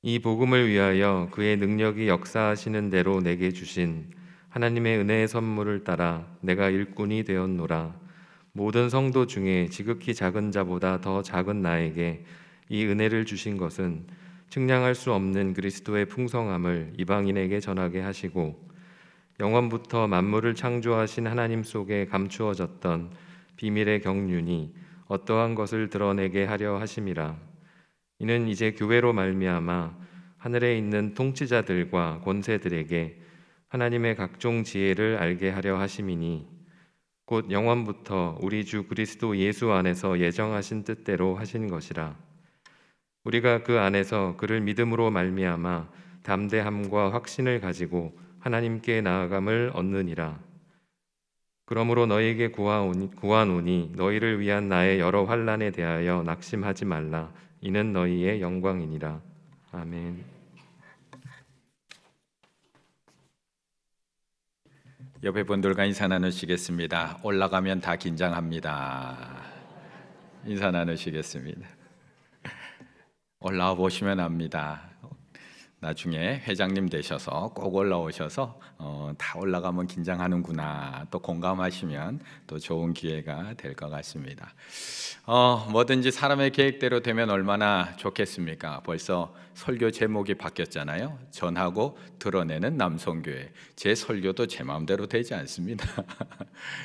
이 복음을 위하여 그의 능력이 역사하시는 대로 내게 주신 하나님의 은혜의 선물을 따라 내가 일꾼이 되었노라. 모든 성도 중에 지극히 작은 자보다 더 작은 나에게 이 은혜를 주신 것은 측량할 수 없는 그리스도의 풍성함을 이방인에게 전하게 하시고 영원부터 만물을 창조하신 하나님 속에 감추어졌던 비밀의 경륜이 어떠한 것을 드러내게 하려 하심이라. 이는 이제 교회로 말미암아 하늘에 있는 통치자들과 권세들에게 하나님의 각종 지혜를 알게 하려 하심이니 곧 영원부터 우리 주 그리스도 예수 안에서 예정하신 뜻대로 하신 것이라. 우리가 그 안에서 그를 믿음으로 말미암아 담대함과 확신을 가지고 하나님께 나아감을 얻느니라. 그러므로 너희에게 구하노니 너희를 위한 나의 여러 환난에 대하여 낙심하지 말라. 이는 너희의 영광이니라. 아멘. 옆에 분들과 인사 나누시겠습니다. 올라가면 다 긴장합니다. 인사 나누시겠습니다. 올라와 보시면 압니다. 나중에 회장님 되셔서 꼭 올라오셔서 다 올라가면 긴장하는구나 또 공감하시면 또 좋은 기회가 될 것 같습니다. 뭐든지 사람의 계획대로 되면 얼마나 좋겠습니까? 벌써 설교 제목이 바뀌었잖아요. 전하고 드러내는 남성교회. 제 설교도 제 마음대로 되지 않습니다.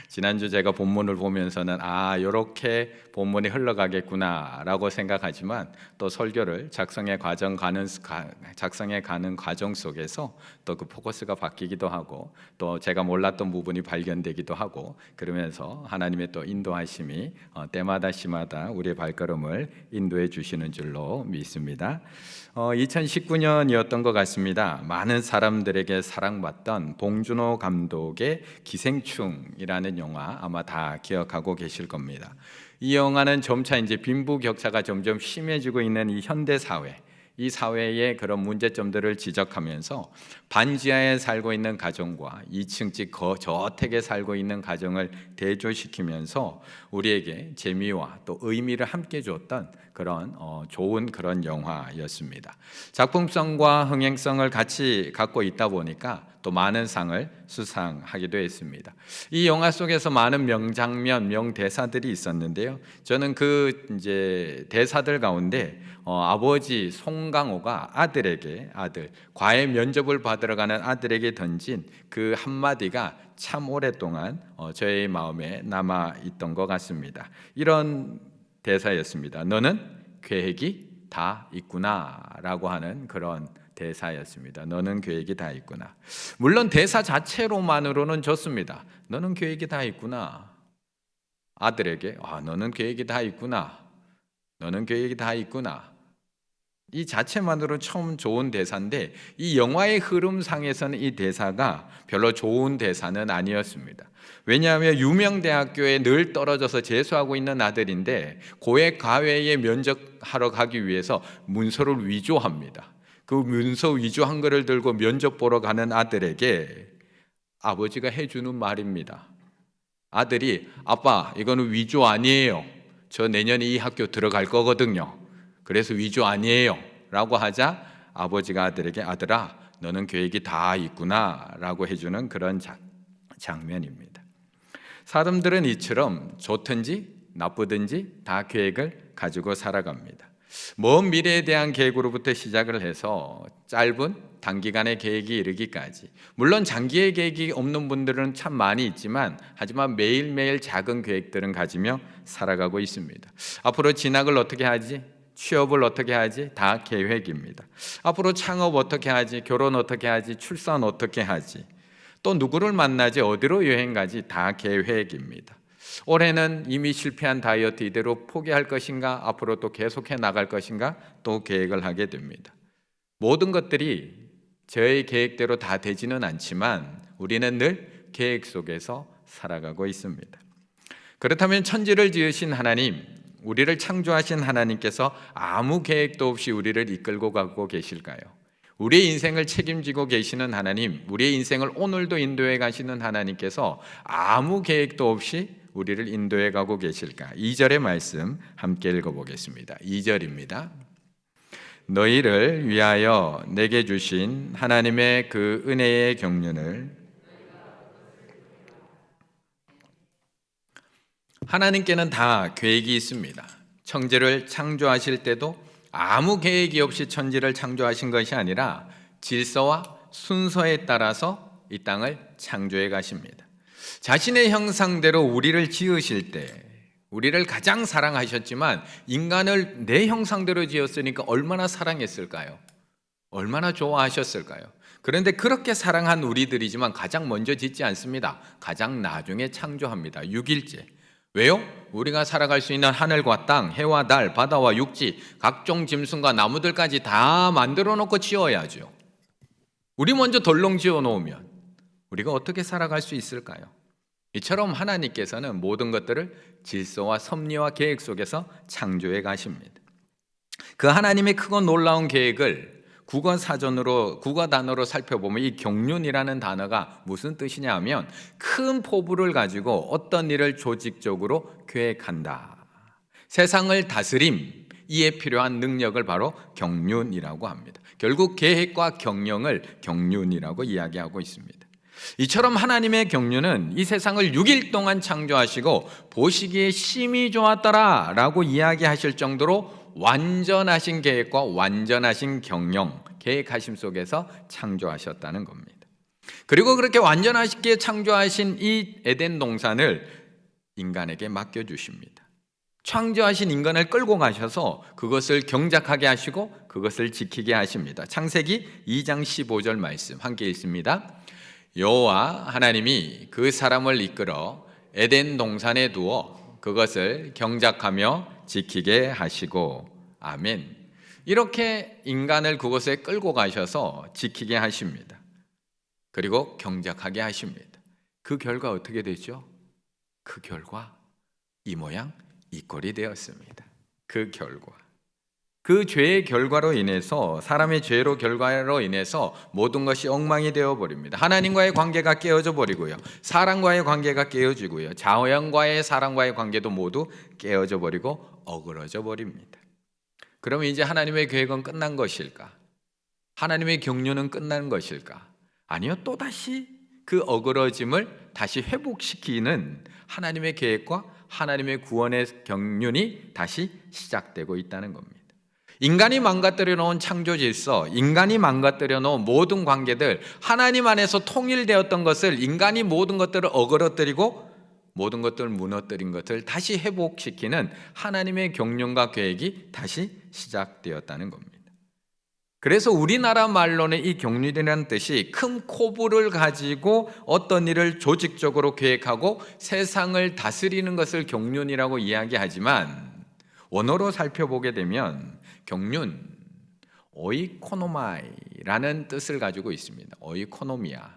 지난주 제가 본문을 보면서는 이렇게 본문이 흘러가겠구나 라고 생각하지만 또 설교를 작성해 가는 과정 속에서 또 그 포커스가 바뀌기도 하고 또 제가 몰랐던 부분이 발견되기도 하고 그러면서 하나님의 또 인도하심이 때마다 시마다 우리의 발걸음을 인도해 주시는 줄로 믿습니다. 2019년이었던 것 같습니다. 많은 사람들에게 사랑받던 봉준호 감독의 기생충이라는 영화 아마 다 기억하고 계실 겁니다. 이 영화는 점차 이제 빈부격차가 점점 심해지고 있는 이 현대 사회, 이 사회의 그런 문제점들을 지적하면서 반지하에 살고 있는 가정과 2층집 저택에 살고 있는 가정을 대조시키면서 우리에게 재미와 또 의미를 함께 줬던 그런 좋은 그런 영화였습니다. 작품성과 흥행성을 같이 갖고 있다 보니까 또 많은 상을 수상하기도 했습니다. 이 영화 속에서 많은 명장면, 명대사들이 있었는데요. 저는 그 이제 대사들 가운데 아버지 송강호가 아들에게 과외 면접을 받으러 가는 아들에게 던진 그 한마디가 참 오랫동안 저의 마음에 남아 있던 것 같습니다. 이런 대사였습니다. 너는 계획이 다 있구나라고 하는 그런 대사였습니다. 너는 계획이 다 있구나. 물론 대사 자체로만으로는 좋습니다. 너는 계획이 다 있구나. 아들에게 너는 계획이 다 있구나. 너는 계획이 다 있구나. 이 자체만으로 참 좋은 대사인데 이 영화의 흐름상에서는 이 대사가 별로 좋은 대사는 아니었습니다. 왜냐하면 유명 대학교에 늘 떨어져서 재수하고 있는 아들인데 고액 과외에 면접하러 가기 위해서 문서를 위조합니다. 그 문서 위조한 거를 들고 면접 보러 가는 아들에게 아버지가 해주는 말입니다. 아들이 아빠 이거는 위조 아니에요. 저 내년에 이 학교 들어갈 거거든요. 그래서 위조 아니에요 라고 하자 아버지가 아들에게 아들아 너는 계획이 다 있구나 라고 해주는 그런 장면입니다. 사람들은 이처럼 좋든지 나쁘든지 다 계획을 가지고 살아갑니다. 먼 미래에 대한 계획으로부터 시작을 해서 짧은 단기간의 계획이 이르기까지 물론 장기의 계획이 없는 분들은 참 많이 있지만 하지만 매일매일 작은 계획들은 가지며 살아가고 있습니다. 앞으로 진학을 어떻게 하지? 취업을 어떻게 하지? 다 계획입니다. 앞으로 창업 어떻게 하지? 결혼 어떻게 하지? 출산 어떻게 하지? 또 누구를 만나지? 어디로 여행 가지? 다 계획입니다. 올해는 이미 실패한 다이어트 이대로 포기할 것인가? 앞으로 또 계속해 나갈 것인가? 또 계획을 하게 됩니다. 모든 것들이 저의 계획대로 다 되지는 않지만 우리는 늘 계획 속에서 살아가고 있습니다. 그렇다면 천지를 지으신 하나님, 우리를 창조하신 하나님께서 아무 계획도 없이 우리를 이끌고 가고 계실까요? 우리의 인생을 책임지고 계시는 하나님, 우리의 인생을 오늘도 인도해 가시는 하나님께서 아무 계획도 없이 우리를 인도해 가고 계실까? 2절의 말씀 함께 읽어보겠습니다. 2절입니다. 너희를 위하여 내게 주신 하나님의 그 은혜의 경륜을 하나님께는 다 계획이 있습니다. 천지를 창조하실 때도 아무 계획이 없이 천지를 창조하신 것이 아니라 질서와 순서에 따라서 이 땅을 창조해 가십니다. 자신의 형상대로 우리를 지으실 때 우리를 가장 사랑하셨지만 인간을 내 형상대로 지었으니까 얼마나 사랑했을까요? 얼마나 좋아하셨을까요? 그런데 그렇게 사랑한 우리들이지만 가장 먼저 짓지 않습니다. 가장 나중에 창조합니다. 6일째. 왜요? 우리가 살아갈 수 있는 하늘과 땅, 해와 달, 바다와 육지, 각종 짐승과 나무들까지 다 만들어 놓고 지어야죠. 우리 먼저 덜렁 지어 놓으면 우리가 어떻게 살아갈 수 있을까요? 이처럼 하나님께서는 모든 것들을 질서와 섭리와 계획 속에서 창조해 가십니다. 그 하나님의 크고 놀라운 계획을 국어 단어로 살펴보면 이 경륜이라는 단어가 무슨 뜻이냐 하면 큰 포부를 가지고 어떤 일을 조직적으로 계획한다. 세상을 다스림, 이에 필요한 능력을 바로 경륜이라고 합니다. 결국 계획과 경영을 경륜이라고 이야기하고 있습니다. 이처럼 하나님의 경륜은 이 세상을 6일 동안 창조하시고 보시기에 심히 좋았더라 라고 이야기하실 정도로 완전하신 계획과 완전하신 경영, 계획하심 속에서 창조하셨다는 겁니다. 그리고 그렇게 완전하게 창조하신 이 에덴 동산을 인간에게 맡겨주십니다. 창조하신 인간을 끌고 가셔서 그것을 경작하게 하시고 그것을 지키게 하십니다. 창세기 2장 15절 말씀 함께 읽습니다. 여호와 하나님이 그 사람을 이끌어 에덴 동산에 두어 그것을 경작하며 지키게 하시고 아멘. 이렇게 인간을 그곳에 끌고 가셔서 지키게 하십니다. 그리고 경작하게 하십니다. 그 결과 어떻게 되죠? 그 결과 이 모양 이 꼴이 되었습니다. 그 결과 그 죄의 결과로 인해서 사람의 죄로 결과로 인해서 모든 것이 엉망이 되어버립니다. 하나님과의 관계가 깨어져 버리고요. 사람과의 관계가 깨어지고요. 자연과의 사람과의 관계도 모두 깨어져 버리고 어그러져 버립니다. 그러면 이제 하나님의 계획은 끝난 것일까? 하나님의 경륜은 끝난 것일까? 아니요. 또다시 그 어그러짐을 다시 회복시키는 하나님의 계획과 하나님의 구원의 경륜이 다시 시작되고 있다는 겁니다. 인간이 망가뜨려 놓은 창조 질서, 인간이 망가뜨려 놓은 모든 관계들, 하나님 안에서 통일되었던 것을 인간이 모든 것들을 어그러뜨리고 모든 것들을 무너뜨린 것을 다시 회복시키는 하나님의 경륜과 계획이 다시 시작되었다는 겁니다. 그래서 우리나라 말로는 이 경륜이라는 뜻이 큰 코불을 가지고 어떤 일을 조직적으로 계획하고 세상을 다스리는 것을 경륜이라고 이야기하지만 원어로 살펴보게 되면 경륜, 오이코노마이라는 뜻을 가지고 있습니다. 오이코노미아,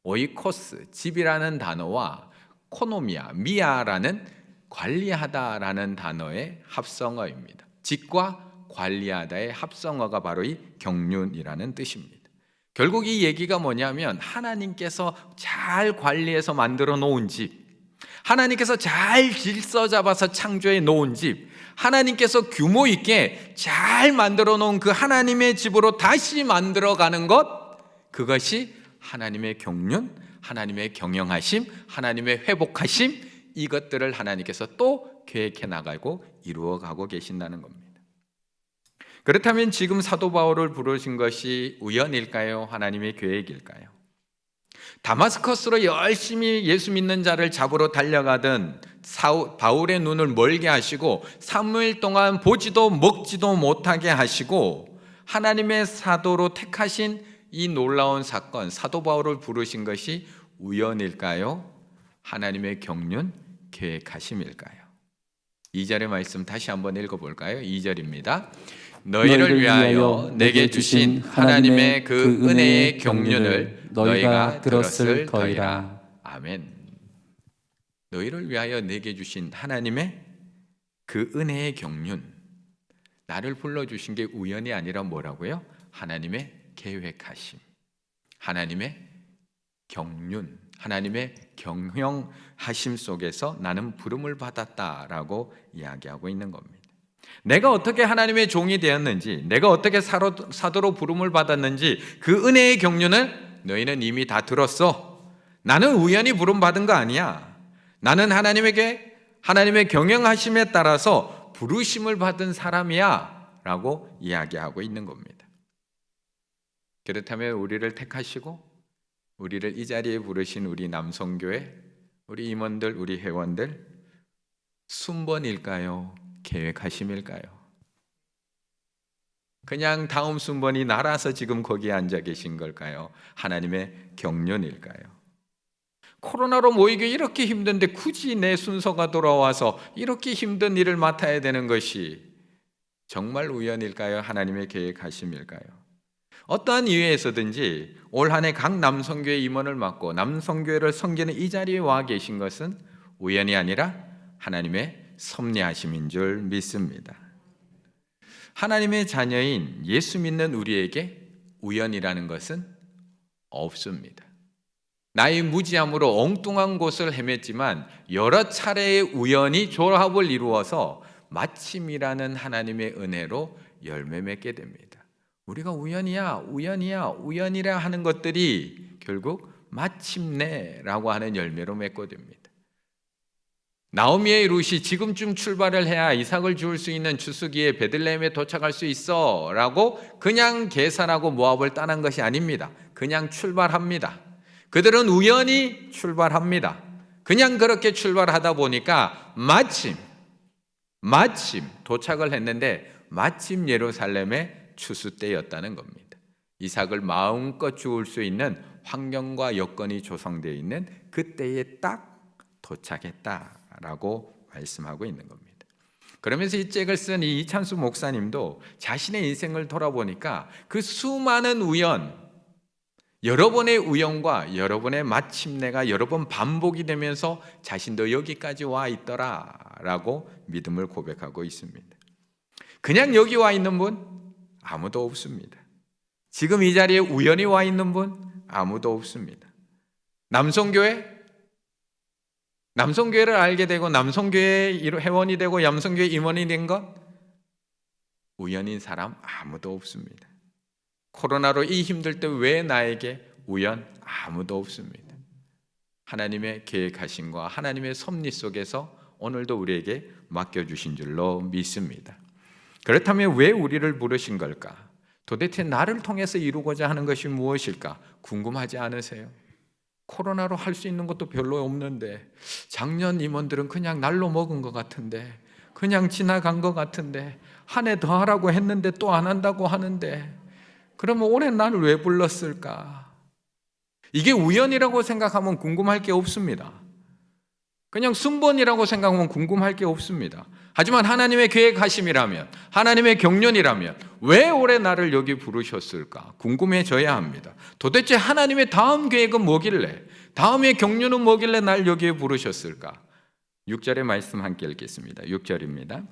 오이코스, 집이라는 단어와 코노미아, 미아라는 관리하다라는 단어의 합성어입니다. 집과 관리하다의 합성어가 바로 이 경륜이라는 뜻입니다. 결국 이 얘기가 뭐냐면 하나님께서 잘 관리해서 만들어 놓은 집, 하나님께서 잘 질서 잡아서 창조해 놓은 집, 하나님께서 규모 있게 잘 만들어 놓은 그 하나님의 집으로 다시 만들어가는 것, 그것이 하나님의 경륜, 하나님의 경영하심, 하나님의 회복하심, 이것들을 하나님께서 또 계획해 나가고 이루어가고 계신다는 겁니다. 그렇다면 지금 사도 바울을 부르신 것이 우연일까요? 하나님의 계획일까요? 다마스커스로 열심히 예수 믿는 자를 잡으러 달려가던 바울의 눈을 멀게 하시고 3일 동안 보지도 먹지도 못하게 하시고 하나님의 사도로 택하신 이 놀라운 사건, 사도 바울을 부르신 것이 우연일까요? 하나님의 경륜, 계획하심일까요? 2절의 말씀 다시 한번 읽어볼까요? 2절입니다. 너희를 위하여 내게 주신 하나님의 그 은혜의 경륜을 너희가 들었을 터이라. 아멘. 너희를 위하여 내게 주신 하나님의 그 은혜의 경륜, 나를 불러주신 게 우연이 아니라 뭐라고요? 하나님의 계획하심, 하나님의 경륜, 하나님의 경영하심 속에서 나는 부름을 받았다라고 이야기하고 있는 겁니다. 내가 어떻게 하나님의 종이 되었는지, 내가 어떻게 사도로 부름을 받았는지 그 은혜의 경륜을 너희는 이미 다 들었어. 나는 우연히 부름받은 거 아니야. 나는 하나님의 경영하심에 따라서 부르심을 받은 사람이야 라고 이야기하고 있는 겁니다. 그렇다면 우리를 택하시고 우리를 이 자리에 부르신 우리 남성교회, 우리 임원들, 우리 회원들 순번일까요? 계획하심일까요? 그냥 다음 순번이 날아서 지금 거기에 앉아 계신 걸까요? 하나님의 경륜일까요? 코로나로 모이기 이렇게 힘든데 굳이 내 순서가 돌아와서 이렇게 힘든 일을 맡아야 되는 것이 정말 우연일까요? 하나님의 계획하심일까요? 어떠한 이유에서든지 올 한 해 각 남성교회 임원을 맡고 남성교회를 섬기는 이 자리에 와 계신 것은 우연이 아니라 하나님의 섭리하심인 줄 믿습니다. 하나님의 자녀인 예수 믿는 우리에게 우연이라는 것은 없습니다. 나의 무지함으로 엉뚱한 곳을 헤맸지만 여러 차례의 우연히 조합을 이루어서 마침이라는 하나님의 은혜로 열매 맺게 됩니다. 우리가 우연이라 하는 것들이 결국 마침내라고 하는 열매로 맺고 됩니다. 나오미의 룻이 지금쯤 출발을 해야 이삭을 주울 수 있는 추수기에 베들레헴에 도착할 수 있어 라고 그냥 계산하고 모압을 떠난 것이 아닙니다. 그냥 출발합니다. 그들은 우연히 출발합니다. 그냥 그렇게 출발하다 보니까 마침 도착을 했는데 마침 예루살렘의 추수 때였다는 겁니다. 이삭을 마음껏 주울 수 있는 환경과 여건이 조성되어 있는 그때에 딱 도착했다라고 말씀하고 있는 겁니다. 그러면서 이 책을 쓴 이 이찬수 목사님도 자신의 인생을 돌아보니까 그 수많은 여러 번의 우연과 여러 번의 마침내가 여러 번 반복이 되면서 자신도 여기까지 와 있더라라고 믿음을 고백하고 있습니다. 그냥 여기 와 있는 분 아무도 없습니다. 지금 이 자리에 우연히 와 있는 분 아무도 없습니다. 남성교회를 알게 되고 남성교회 회원이 되고 남성교회 임원이 된 것 우연인 사람 아무도 없습니다. 코로나로 이 힘들 때 왜 나에게 우연 아무도 없습니다. 하나님의 계획하심과 하나님의 섭리 속에서 오늘도 우리에게 맡겨주신 줄로 믿습니다. 그렇다면 왜 우리를 부르신 걸까? 도대체 나를 통해서 이루고자 하는 것이 무엇일까? 궁금하지 않으세요? 코로나로 할 수 있는 것도 별로 없는데 작년 임원들은 그냥 날로 먹은 것 같은데 그냥 지나간 것 같은데 한 해 더 하라고 했는데 또 안 한다고 하는데 그러면 올해 나를 왜 불렀을까? 이게 우연이라고 생각하면 궁금할 게 없습니다. 그냥 순번이라고 생각하면 궁금할 게 없습니다. 하지만 하나님의 계획하심이라면, 하나님의 경륜이라면 왜 올해 나를 여기 부르셨을까? 궁금해져야 합니다. 도대체 하나님의 다음 계획은 뭐길래, 다음의 경륜은 뭐길래 날 여기에 부르셨을까? 6절의 말씀 함께 읽겠습니다. 6절입니다.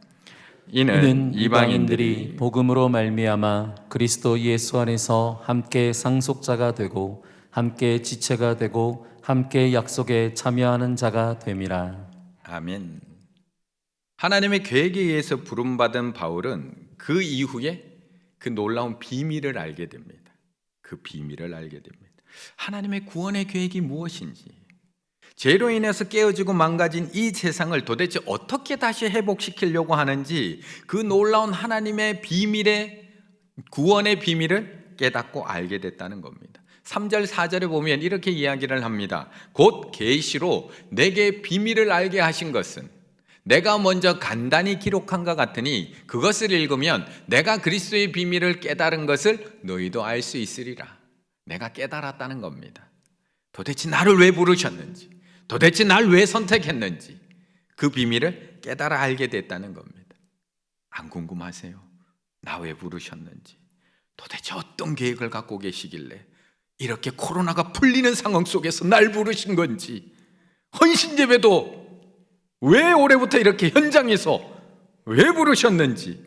이는 이방인들이 복음으로 말미암아 그리스도 예수 안에서 함께 상속자가 되고 함께 지체가 되고 함께 약속에 참여하는 자가 됨이라. 아멘. 하나님의 계획에 의해서 부름받은 바울은 그 이후에 그 놀라운 비밀을 알게 됩니다. 그 비밀을 알게 됩니다. 하나님의 구원의 계획이 무엇인지, 죄로 인해서 깨어지고 망가진 이 세상을 도대체 어떻게 다시 회복시키려고 하는지 그 놀라운 하나님의 비밀의 구원의 비밀을 깨닫고 알게 됐다는 겁니다. 3절 4절에 보면 이렇게 이야기를 합니다. 곧 계시로 내게 비밀을 알게 하신 것은 내가 먼저 간단히 기록한 것 같으니 그것을 읽으면 내가 그리스도의 비밀을 깨달은 것을 너희도 알 수 있으리라. 내가 깨달았다는 겁니다. 도대체 나를 왜 부르셨는지, 도대체 날 왜 선택했는지 그 비밀을 깨달아 알게 됐다는 겁니다. 안 궁금하세요? 나 왜 부르셨는지, 도대체 어떤 계획을 갖고 계시길래 이렇게 코로나가 풀리는 상황 속에서 날 부르신 건지, 헌신예배도 왜 올해부터 이렇게 현장에서 왜 부르셨는지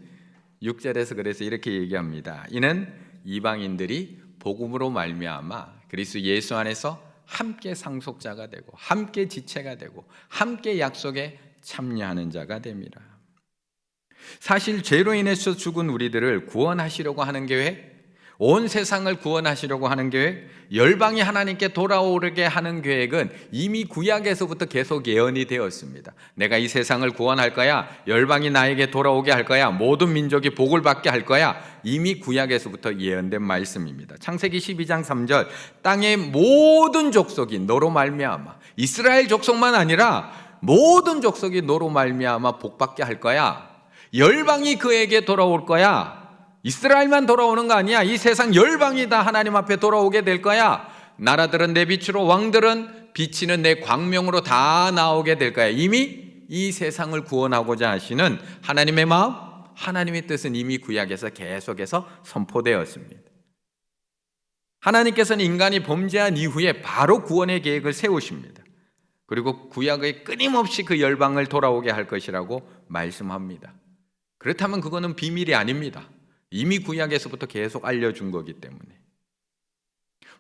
6절에서 그래서 이렇게 얘기합니다. 이는 이방인들이 복음으로 말미암아 그리스도 예수 안에서 함께 상속자가 되고 함께 지체가 되고 함께 약속에 참여하는 자가 됨이라. 사실 죄로 인해서 죽은 우리들을 구원하시려고 하는 계획, 온 세상을 구원하시려고 하는 계획, 열방이 하나님께 돌아오게 하는 계획은 이미 구약에서부터 계속 예언이 되었습니다. 내가 이 세상을 구원할 거야, 열방이 나에게 돌아오게 할 거야, 모든 민족이 복을 받게 할 거야. 이미 구약에서부터 예언된 말씀입니다. 창세기 12장 3절, 땅의 모든 족속이 너로 말미암아, 이스라엘 족속만 아니라 모든 족속이 너로 말미암아 복받게 할 거야. 열방이 그에게 돌아올 거야. 이스라엘만 돌아오는 거 아니야. 이 세상 열방이 다 하나님 앞에 돌아오게 될 거야. 나라들은 내 빛으로, 왕들은 비치는 내 광명으로 다 나오게 될 거야. 이미 이 세상을 구원하고자 하시는 하나님의 마음, 하나님의 뜻은 이미 구약에서 계속해서 선포되었습니다. 하나님께서는 인간이 범죄한 이후에 바로 구원의 계획을 세우십니다. 그리고 구약에 끊임없이 그 열방을 돌아오게 할 것이라고 말씀합니다. 그렇다면 그거는 비밀이 아닙니다. 이미 구약에서부터 계속 알려준 거기 때문에.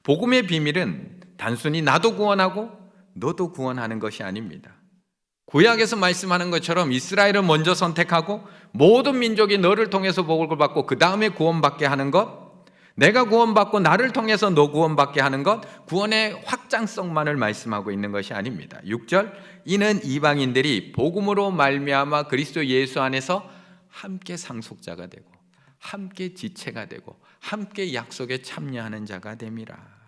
복음의 비밀은 단순히 나도 구원하고 너도 구원하는 것이 아닙니다. 구약에서 말씀하는 것처럼 이스라엘을 먼저 선택하고 모든 민족이 너를 통해서 복을 받고 그 다음에 구원받게 하는 것, 내가 구원받고 나를 통해서 너 구원받게 하는 것, 구원의 확장성만을 말씀하고 있는 것이 아닙니다. 6절, 이는 이방인들이 복음으로 말미암아 그리스도 예수 안에서 함께 상속자가 되고 함께 지체가 되고 함께 약속에 참여하는 자가 됨이라.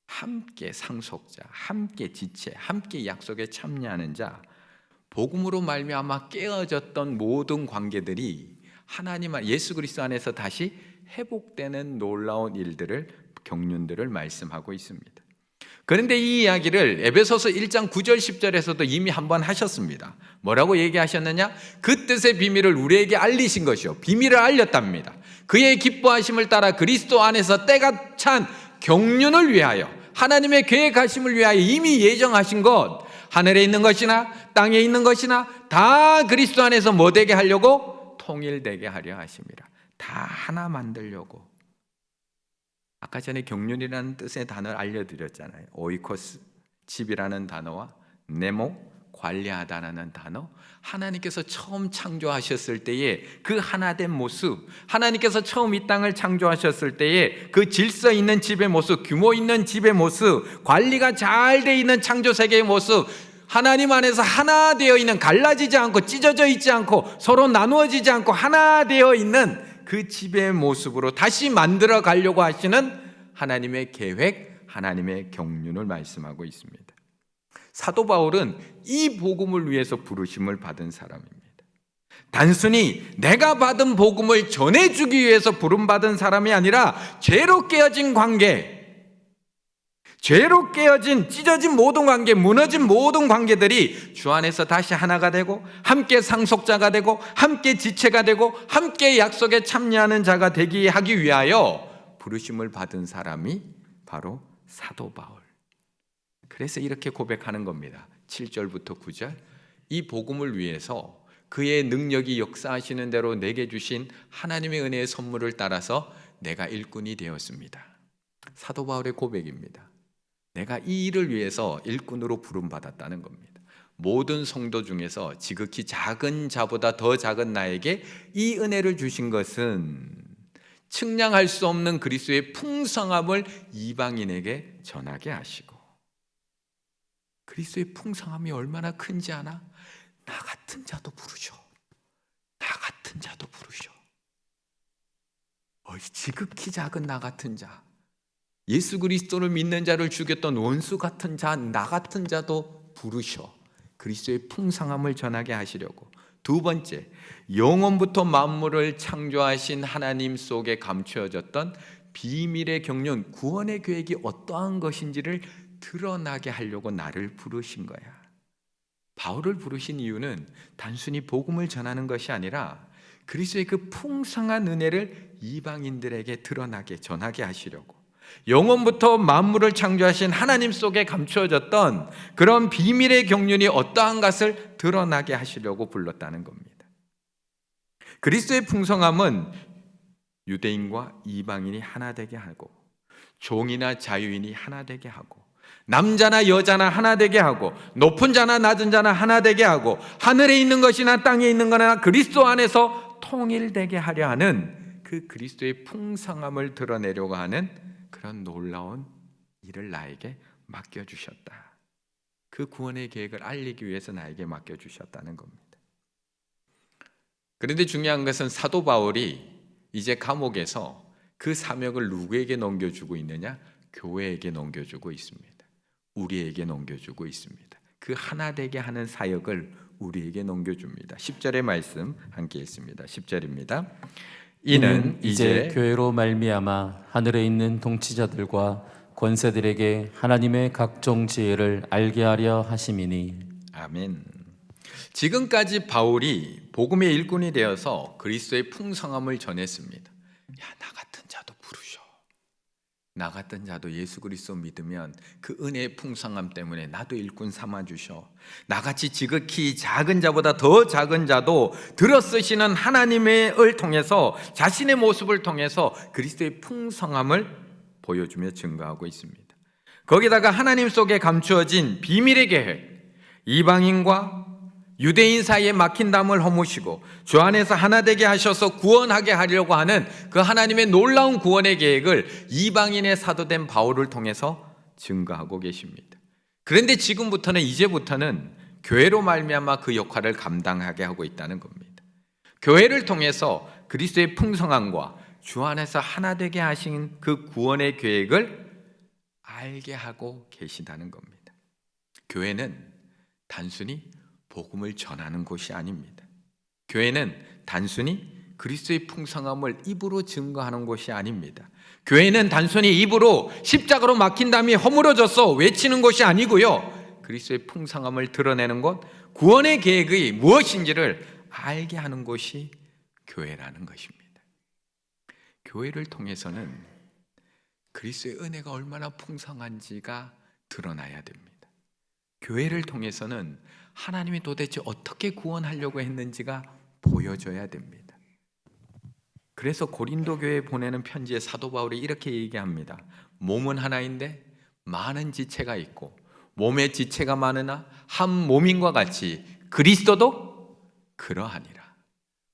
함께 상속자, 함께 지체, 함께 약속에 참여하는 자. 복음으로 말미암아 깨어졌던 모든 관계들이 하나님 예수 그리스도 안에서 다시 회복되는 놀라운 일들을, 경륜들을 말씀하고 있습니다. 그런데 이 이야기를 에베소서 1장 9절 10절에서도 이미 한번 하셨습니다. 뭐라고 얘기하셨느냐? 그 뜻의 비밀을 우리에게 알리신 것이요, 비밀을 알렸답니다. 그의 기뻐하심을 따라 그리스도 안에서 때가 찬 경륜을 위하여, 하나님의 계획하심을 위하여 이미 예정하신 것, 하늘에 있는 것이나 땅에 있는 것이나 다 그리스도 안에서 뭐 되게 하려고? 통일되게 하려 하심이라. 다 하나 만들려고. 아까 전에 경륜이라는 뜻의 단어를 알려드렸잖아요. 오이코스, 집이라는 단어와 네모, 관리하다라는 단어. 하나님께서 처음 창조하셨을 때에 그 하나된 모습, 하나님께서 처음 이 땅을 창조하셨을 때에 그 질서 있는 집의 모습, 규모 있는 집의 모습, 관리가 잘 돼 있는 창조 세계의 모습, 하나님 안에서 하나 되어 있는, 갈라지지 않고 찢어져 있지 않고 서로 나누어지지 않고 하나 되어 있는 그 집의 모습으로 다시 만들어 가려고 하시는 하나님의 계획, 하나님의 경륜을 말씀하고 있습니다. 사도 바울은 이 복음을 위해서 부르심을 받은 사람입니다. 단순히 내가 받은 복음을 전해주기 위해서 부름받은 사람이 아니라 죄로 깨어진 관계, 죄로 깨어진, 찢어진 모든 관계, 무너진 모든 관계들이 주 안에서 다시 하나가 되고 함께 상속자가 되고 함께 지체가 되고 함께 약속에 참여하는 자가 되게 하기 위하여 부르심을 받은 사람이 바로 사도 바울. 그래서 이렇게 고백하는 겁니다. 7절부터 9절. 이 복음을 위해서 그의 능력이 역사하시는 대로 내게 주신 하나님의 은혜의 선물을 따라서 내가 일꾼이 되었습니다. 사도 바울의 고백입니다. 내가 이 일을 위해서 일꾼으로 부름받았다는 겁니다. 모든 성도 중에서 지극히 작은 자보다 더 작은 나에게 이 은혜를 주신 것은 측량할 수 없는 그리스도의 풍성함을 이방인에게 전하게 하시고, 그리스도의 풍성함이 얼마나 큰지 아나? 나 같은 자도 부르셔. 나 같은 자도 부르셔. 지극히 작은 나 같은 자, 예수 그리스도를 믿는 자를 죽였던 원수 같은 자, 나 같은 자도 부르셔. 그리스도의 풍성함을 전하게 하시려고. 두 번째, 영원부터 만물을 창조하신 하나님 속에 감추어졌던 비밀의 경륜, 구원의 계획이 어떠한 것인지를 드러나게 하려고 나를 부르신 거야. 바울을 부르신 이유는 단순히 복음을 전하는 것이 아니라 그리스도의 그 풍성한 은혜를 이방인들에게 드러나게, 전하게 하시려고. 영원부터 만물을 창조하신 하나님 속에 감추어졌던 그런 비밀의 경륜이 어떠한 것을 드러나게 하시려고 불렀다는 겁니다. 그리스도의 풍성함은 유대인과 이방인이 하나 되게 하고 종이나 자유인이 하나 되게 하고 남자나 여자나 하나 되게 하고 높은 자나 낮은 자나 하나 되게 하고 하늘에 있는 것이나 땅에 있는 거나 그리스도 안에서 통일되게 하려 하는 그 그리스도의 풍성함을 드러내려고 하는 그런 놀라운 일을 나에게 맡겨주셨다. 그 구원의 계획을 알리기 위해서 나에게 맡겨주셨다는 겁니다. 그런데 중요한 것은 사도 바울이 이제 감옥에서 그 사명을 누구에게 넘겨주고 있느냐? 교회에게 넘겨주고 있습니다. 우리에게 넘겨주고 있습니다. 그 하나 되게 하는 사역을 우리에게 넘겨줍니다. 10절의 말씀 함께 읽습니다. 10절입니다. 이는 이제 교회로 말미암아 하늘에 있는 통치자들과 권세들에게 하나님의 각종 지혜를 알게 하려 하심이니. 아멘. 지금까지 바울이 복음의 일꾼이 되어서 그리스도의 풍성함을 전했습니다. 야, 나 같은 자도 부르셔. 나 같은 자도 예수 그리스도 믿으면 그 은혜의 풍성함 때문에 나도 일꾼 삼아 주셔. 나같이 지극히 작은 자보다 더 작은 자도 들어쓰시는 하나님을 통해서 자신의 모습을 통해서 그리스도의 풍성함을 보여주며 증거하고 있습니다. 거기다가 하나님 속에 감추어진 비밀의 계획, 이방인과 유대인 사이에 막힌 담을 허무시고 주 안에서 하나 되게 하셔서 구원하게 하려고 하는 그 하나님의 놀라운 구원의 계획을 이방인의 사도된 바울을 통해서 증거하고 계십니다. 그런데 이제부터는 교회로 말미암아 그 역할을 감당하게 하고 있다는 겁니다. 교회를 통해서 그리스도의 풍성함과 주 안에서 하나 되게 하신 그 구원의 계획을 알게 하고 계시다는 겁니다. 교회는 단순히 복음을 전하는 곳이 아닙니다. 교회는 단순히 그리스도의 풍성함을 입으로 증거하는 곳이 아닙니다. 교회는 단순히 입으로 십자가로 막힌 담이 허물어져서 외치는 것이 아니고요. 그리스도의 풍성함을 드러내는 것, 구원의 계획이 무엇인지를 알게 하는 곳이 교회라는 것입니다. 교회를 통해서는 그리스도의 은혜가 얼마나 풍성한지가 드러나야 됩니다. 교회를 통해서는 하나님이 도대체 어떻게 구원하려고 했는지가 보여줘야 됩니다. 그래서 고린도 교회에 보내는 편지에 사도 바울이 이렇게 얘기합니다. 몸은 하나인데 많은 지체가 있고 몸의 지체가 많으나 한 몸인과 같이 그리스도도 그러하니라.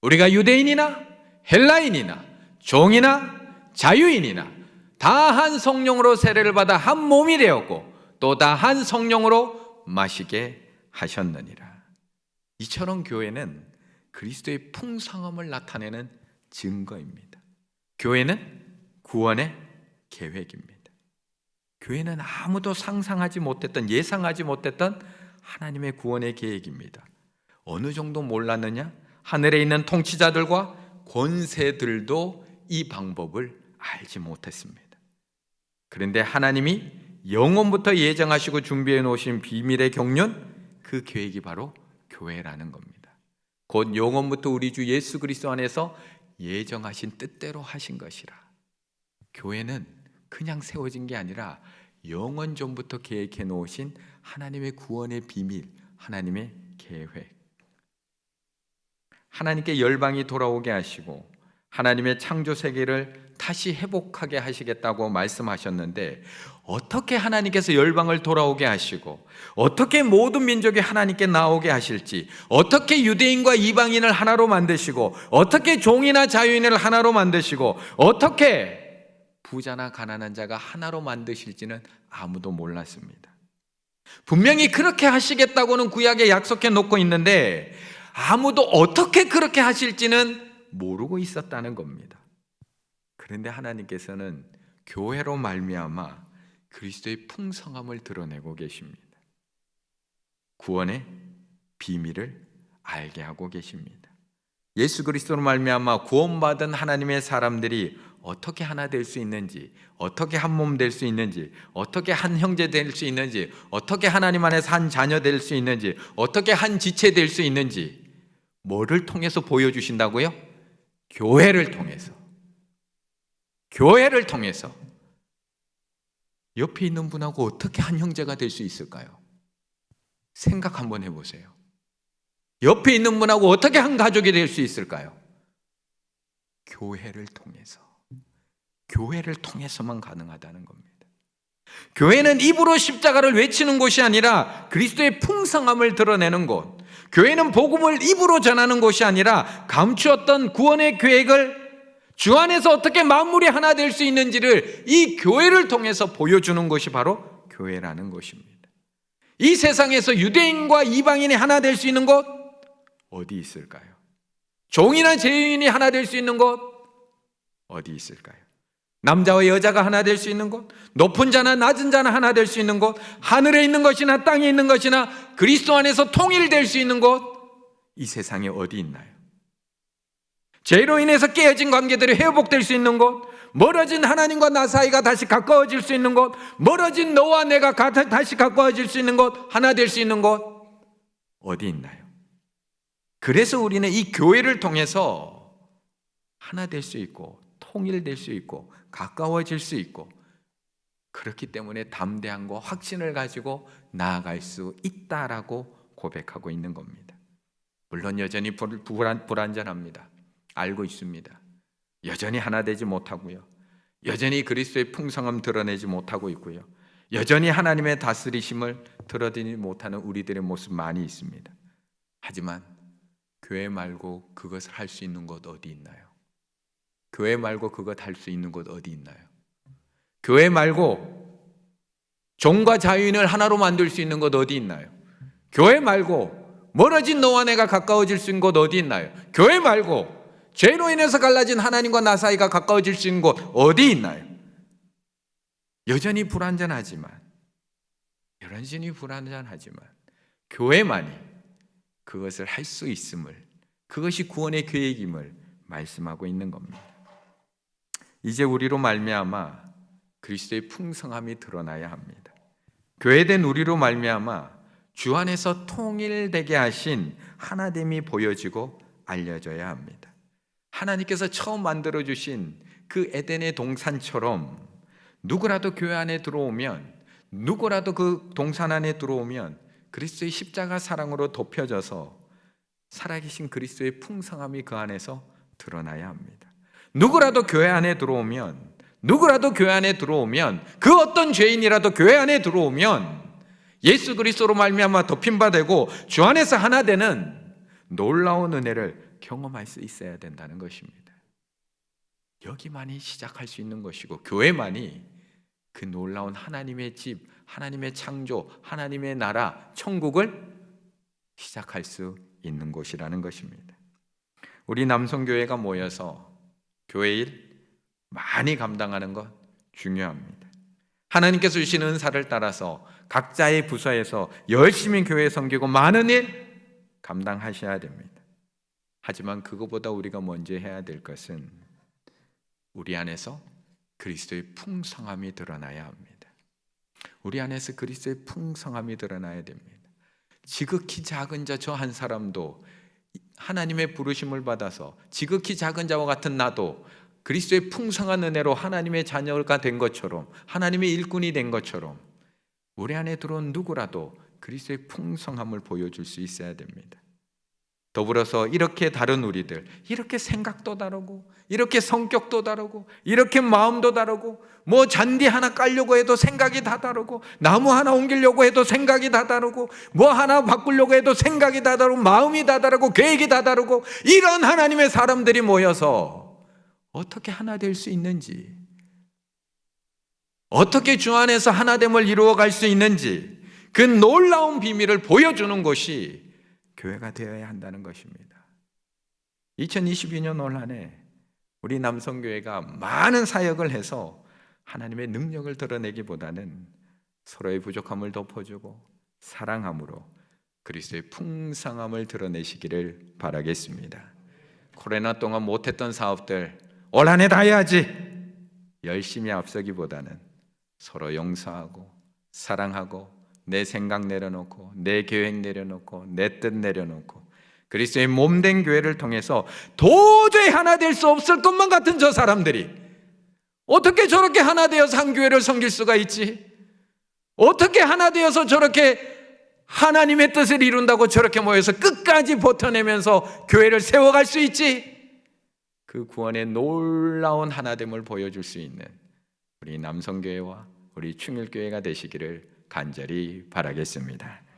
우리가 유대인이나 헬라인이나 종이나 자유인이나 다 한 성령으로 세례를 받아 한 몸이 되었고 또 다 한 성령으로 마시게 하셨느니라. 이처럼 교회는 그리스도의 풍성함을 나타내는 증거입니다. 교회는 구원의 계획입니다. 교회는 아무도 상상하지 못했던, 예상하지 못했던 하나님의 구원의 계획입니다. 어느 정도 몰랐느냐? 하늘에 있는 통치자들과 권세들도 이 방법을 알지 못했습니다. 그런데 하나님이 영원부터 예정하시고 준비해 놓으신 비밀의 경륜, 그 계획이 바로 교회라는 겁니다. 곧 영원부터 우리 주 예수 그리스도 안에서 예정하신 뜻대로 하신 것이라. 교회는 그냥 세워진 게 아니라 영원 전부터 계획해 놓으신 하나님의 구원의 비밀, 하나님의 계획. 하나님께 열방이 돌아오게 하시고 하나님의 창조 세계를 다시 회복하게 하시겠다고 말씀하셨는데, 어떻게 하나님께서 열방을 돌아오게 하시고 어떻게 모든 민족이 하나님께 나오게 하실지, 어떻게 유대인과 이방인을 하나로 만드시고 어떻게 종이나 자유인을 하나로 만드시고 어떻게 부자나 가난한 자가 하나로 만드실지는 아무도 몰랐습니다. 분명히 그렇게 하시겠다고는 구약에 약속해 놓고 있는데 아무도 어떻게 그렇게 하실지는 모르고 있었다는 겁니다. 그런데 하나님께서는 교회로 말미암아 그리스도의 풍성함을 드러내고 계십니다. 구원의 비밀을 알게 하고 계십니다. 예수 그리스도로 말미암아 구원받은 하나님의 사람들이 어떻게 하나 될 수 있는지, 어떻게 한 몸 될 수 있는지, 어떻게 한 형제 될 수 있는지, 어떻게 하나님 안에서 한 자녀 될 수 있는지, 어떻게 한 지체 될 수 있는지, 뭐를 통해서 보여주신다고요? 교회를 통해서. 교회를 통해서. 옆에 있는 분하고 어떻게 한 형제가 될 수 있을까요? 생각 한번 해보세요. 옆에 있는 분하고 어떻게 한 가족이 될 수 있을까요? 교회를 통해서. 교회를 통해서만 가능하다는 겁니다. 교회는 입으로 십자가를 외치는 곳이 아니라 그리스도의 풍성함을 드러내는 곳. 교회는 복음을 입으로 전하는 곳이 아니라 감추었던 구원의 계획을 주 안에서 어떻게 만물이 하나 될 수 있는지를 이 교회를 통해서 보여주는 것이 바로 교회라는 것입니다. 이 세상에서 유대인과 이방인이 하나 될 수 있는 곳 어디 있을까요? 종이나 제인이 하나 될 수 있는 곳 어디 있을까요? 남자와 여자가 하나 될 수 있는 곳, 높은 자나 낮은 자나 하나 될 수 있는 곳, 하늘에 있는 것이나 땅에 있는 것이나 그리스도 안에서 통일될 수 있는 곳, 이 세상에 어디 있나요? 죄로 인해서 깨어진 관계들이 회복될 수 있는 곳, 멀어진 하나님과 나 사이가 다시 가까워질 수 있는 곳, 멀어진 너와 내가 다시 가까워질 수 있는 곳, 하나 될 수 있는 곳 어디 있나요? 그래서 우리는 이 교회를 통해서 하나 될 수 있고 통일될 수 있고 가까워질 수 있고, 그렇기 때문에 담대함과 확신을 가지고 나아갈 수 있다라고 고백하고 있는 겁니다. 물론 여전히 불완전합니다. 알고 있습니다. 여전히 하나 되지 못하고요, 여전히 그리스도의 풍성함 드러내지 못하고 있고요, 여전히 하나님의 다스리심을 드러내지 못하는 우리들의 모습 많이 있습니다. 하지만 교회 말고 그것을 할 수 있는 곳 어디 있나요? 교회 말고 그것 할 수 있는 곳 어디 있나요? 교회 말고 종과 자유인을 하나로 만들 수 있는 곳 어디 있나요? 교회 말고 멀어진 너와 내가 가까워질 수 있는 곳 어디 있나요? 교회 말고 죄로 인해서 갈라진 하나님과 나 사이가 가까워질 수 있는 곳 어디 있나요? 여전히 불완전하지만 교회만이 그것을 할 수 있음을, 그것이 구원의 계획임을 말씀하고 있는 겁니다. 이제 우리로 말미암아 그리스도의 풍성함이 드러나야 합니다. 교회된 우리로 말미암아 주 안에서 통일되게 하신 하나됨이 보여지고 알려져야 합니다. 하나님께서 처음 만들어 주신 그 에덴의 동산처럼 누구라도 교회 안에 들어오면, 누구라도 그 동산 안에 들어오면 그리스도의 십자가 사랑으로 덮여져서 살아계신 그리스도의 풍성함이 그 안에서 드러나야 합니다. 누구라도 교회 안에 들어오면 그 어떤 죄인이라도 교회 안에 들어오면 예수 그리스도로 말미암아 덮임바 되고 주 안에서 하나 되는 놀라운 은혜를 경험할 수 있어야 된다는 것입니다. 여기만이 시작할 수 있는 것이고, 교회만이 그 놀라운 하나님의 집, 하나님의 창조, 하나님의 나라, 천국을 시작할 수 있는 곳이라는 것입니다. 우리 남성교회가 모여서 교회 일 많이 감당하는 것 중요합니다. 하나님께서 주신 은사를 따라서 각자의 부서에서 열심히 교회 섬기고 많은 일 감당하셔야 됩니다. 하지만 그것보다 우리가 먼저 해야 될 것은 우리 안에서 그리스도의 풍성함이 드러나야 합니다. 우리 안에서 그리스도의 풍성함이 드러나야 됩니다. 지극히 작은 자 저 한 사람도 하나님의 부르심을 받아서, 지극히 작은 자와 같은 나도 그리스도의 풍성한 은혜로 하나님의 자녀가 된 것처럼, 하나님의 일꾼이 된 것처럼 우리 안에 들어온 누구라도 그리스도의 풍성함을 보여줄 수 있어야 됩니다. 더불어서 이렇게 다른 우리들, 이렇게 생각도 다르고, 이렇게 성격도 다르고, 이렇게 마음도 다르고, 뭐 잔디 하나 깔려고 해도 생각이 다 다르고, 나무 하나 옮기려고 해도 생각이 다 다르고, 뭐 하나 바꾸려고 해도 생각이 다 다르고, 마음이 다 다르고, 계획이 다 다르고, 이런 하나님의 사람들이 모여서 어떻게 하나 될 수 있는지, 어떻게 주 안에서 하나됨을 이루어갈 수 있는지, 그 놀라운 비밀을 보여주는 것이 교회가 되어야 한다는 것입니다. 2022년 올 한 해 우리 남성교회가 많은 사역을 해서 하나님의 능력을 드러내기보다는 서로의 부족함을 덮어주고 사랑함으로 그리스도의 풍성함을 드러내시기를 바라겠습니다. 코로나 동안 못했던 사업들 올 한 해 다 해야지 열심히 앞서기보다는 서로 용서하고 사랑하고, 내 생각 내려놓고, 내 계획 내려놓고, 내 뜻 내려놓고 그리스도의 몸된 교회를 통해서 도저히 하나 될 수 없을 것만 같은 저 사람들이 어떻게 저렇게 하나 되어서 한 교회를 섬길 수가 있지? 어떻게 하나 되어서 저렇게 하나님의 뜻을 이룬다고 저렇게 모여서 끝까지 버텨내면서 교회를 세워갈 수 있지? 그 구원의 놀라운 하나됨을 보여줄 수 있는 우리 남성교회와 우리 충일교회가 되시기를 간절히 바라겠습니다.